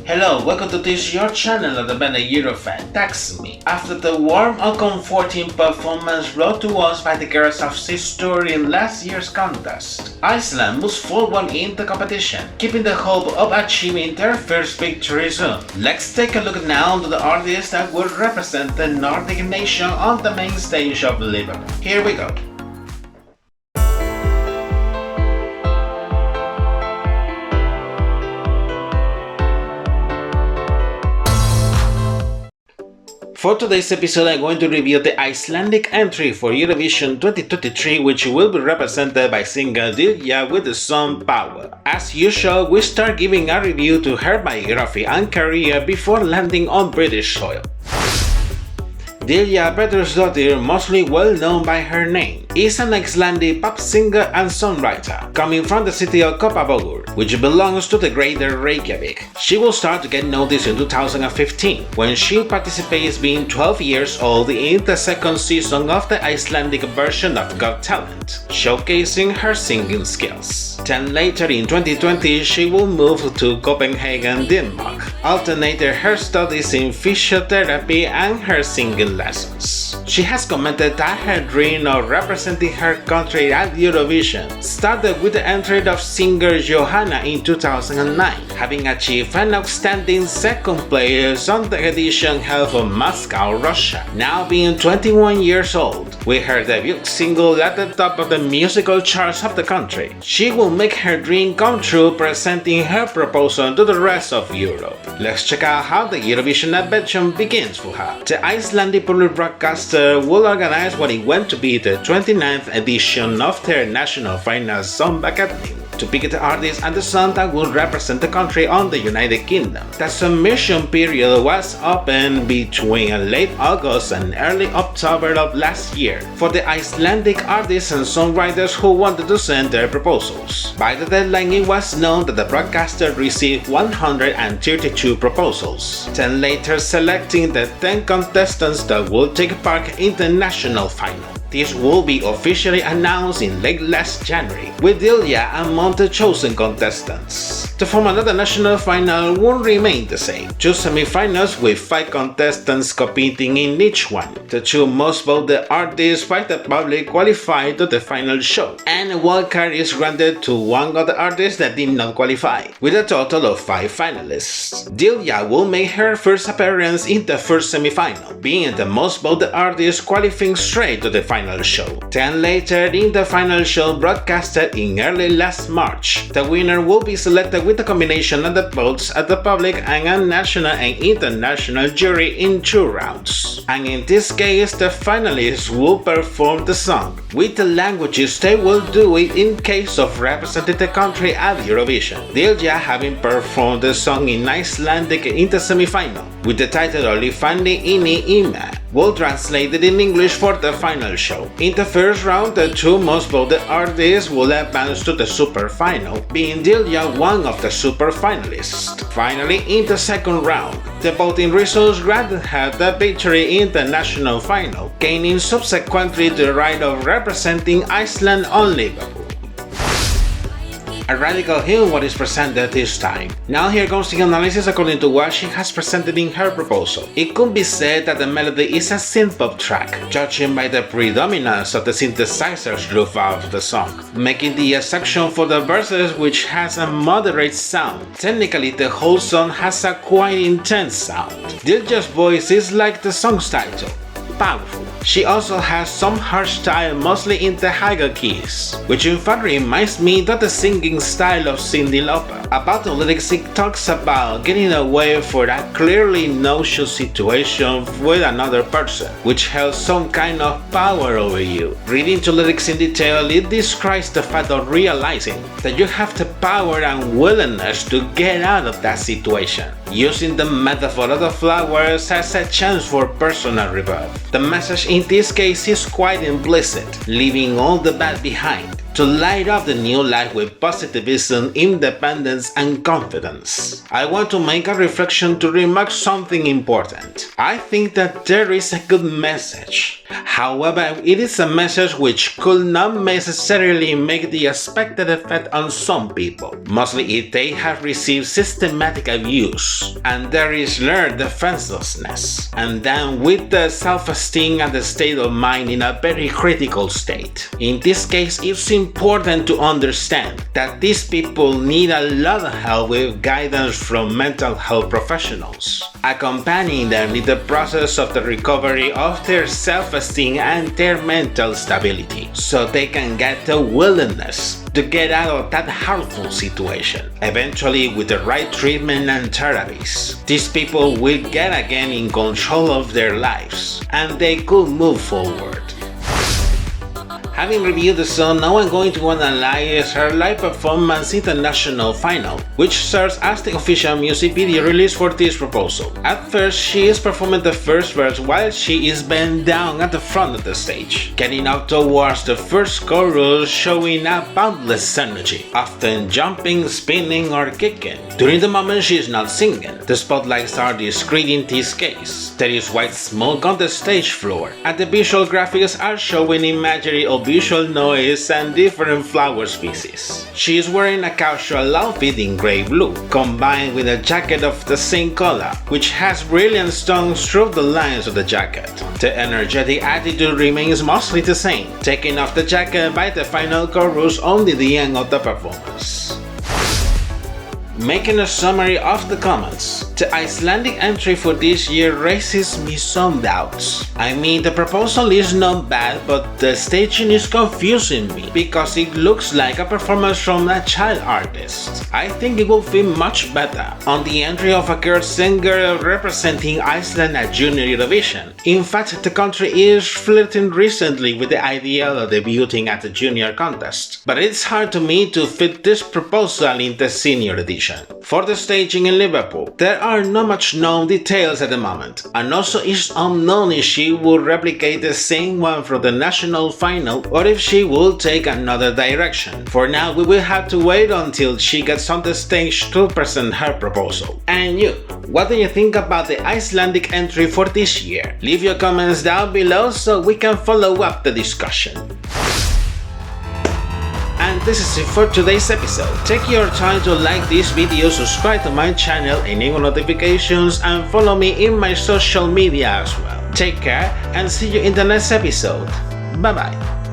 Hello, welcome to this your channel of the band Eurofan. That's me. After the warm and comforting performance brought to us by the girls of Sister in last year's contest, Iceland moves forward in the competition, keeping the hope of achieving their first victory soon. Let's take a look now to the artists that will represent the Nordic nation on the main stage of Liverpool. Here we go. For today's episode, I'm going to review the Icelandic entry for Eurovision 2023, which will be represented by singer Diljá with the song Power. As usual, we start giving a review to her biography and career before landing on British soil. Diljá Pétursdóttir, mostly well known by her name, is an Icelandic pop singer and songwriter, coming from the city of Kópavogur, which belongs to the greater Reykjavik. She will start to get noticed in 2015, when she participates being 12 years old in the second season of the Icelandic version of Got Talent, showcasing her singing skills. Then later in 2020, she will move to Copenhagen, Denmark, alternating her studies in physiotherapy and her singing lessons. She has commented that her dream of representing her country at Eurovision started with the entry of singer Johanna in 2009, having achieved an outstanding second place on the edition held in Moscow, Russia. Now being 21 years old, with her debut single at the top of the musical charts of the country, she will make her dream come true, presenting her proposal to the rest of Europe. Let's check out how the Eurovision adventure begins for her. The Icelandic public broadcaster will organize what it went to be the 29th edition of their national finals Song Academy to pick the artist and the song that will represent the country on the United Kingdom. The submission period was open between late August and early October of last year for the Icelandic artists and songwriters who wanted to send their proposals. By the deadline, it was known that the broadcaster received 132 proposals, then later selecting the 10 contestants that will take part in the national final. This will be officially announced in late last January, with Diljá among the chosen contestants. To form another national final will remain the same. Two semi-finals with 5 contestants competing in each one. The two most voted artists by the public qualify to the final show, and a wildcard is granted to one of the artists that did not qualify, with a total of 5 finalists. Diljá will make her first appearance in the first semi-final, being the most voted artist qualifying straight to the final show. Then later in the final show broadcasted in early last March, the winner will be selected with a combination of the votes of the public and a national and international jury in 2 rounds. And in this case, the finalists will perform the song with the languages they will do it in case of representing the country at Eurovision. Diljá having performed the song in Icelandic in the semi-final, with the title Olifandi Inni Ima, will translate it in English for the final show. In the first round, the 2 most voted artists will advance to the super final, being Diljá one of the super finalists. Finally, in the second round, the voting results granted her the victory in the national final, gaining subsequently the right of representing Iceland on Liverpool. A radical hint what is presented this time. Now here comes the analysis according to what she has presented in her proposal. It could be said that the melody is a synth-pop track, judging by the predominance of the synthesizers throughout the song, making the exception for the verses, which has a moderate sound. Technically, the whole song has a quite intense sound. Diljá's voice is like the song's title, powerful. She also has some harsh style, mostly in the higher keys, which in fact reminds me of the singing style of Cyndi Lauper. About the lyrics, it talks about getting away for a clearly no-show situation with another person, which has some kind of power over you. Reading the lyrics in detail, it describes the fact of realizing that you have the power and willingness to get out of that situation, using the metaphor of the flowers as a chance for personal rebirth. The message in this case is quite implicit, leaving all the bad behind, to light up the new life with positivism, independence and confidence. I want to make a reflection to remark something important. I think that there is a good message However, it is a message which could not necessarily make the expected effect on some people, mostly if they have received systematic abuse, and there is learned defenselessness, and then with the self-esteem and the state of mind in a very critical state. In this case, it's important to understand that these people need a lot of help with guidance from mental health professionals, accompanying them in the process of the recovery of their self-esteem and their mental stability, so they can get the willingness to get out of that harmful situation. Eventually, with the right treatment and therapies, these people will get again in control of their lives, and they could move forward. Having reviewed the song, now I'm going to analyze her live performance in the national final, which serves as the official music video release for this proposal. At first, she is performing the first verse while she is bent down at the front of the stage, getting up towards the first chorus, showing a boundless energy, often jumping, spinning or kicking. During the moment she is not singing, the spotlights are discreet in this case. There is white smoke on the stage floor, and the visual graphics are showing imagery of visual noise and different flower species. She is wearing a casual outfit in grey blue, combined with a jacket of the same color, which has brilliant stones through the lines of the jacket. The energetic attitude remains mostly the same, taking off the jacket by the final chorus only the end of the performance. Making a summary of the comments, the Icelandic entry for this year raises me some doubts. I mean, the proposal is not bad, but the staging is confusing me because it looks like a performance from a child artist. I think it will fit much better on the entry of a girl singer representing Iceland at Junior Eurovision. In fact, the country is flirting recently with the idea of debuting at the Junior contest, but it's hard to me to fit this proposal in the Senior edition. For the staging in Liverpool, there are not much known details at the moment, and also it's unknown if she will replicate the same one from the national final or if she will take another direction. For now, we will have to wait until she gets on the stage to present her proposal. And you, what do you think about the Icelandic entry for this year? Leave your comments down below so we can follow up the discussion. And this is it for today's episode. Take your time to like this video, subscribe to my channel, enable notifications, and follow me in my social media as well. Take care and see you in the next episode. Bye bye.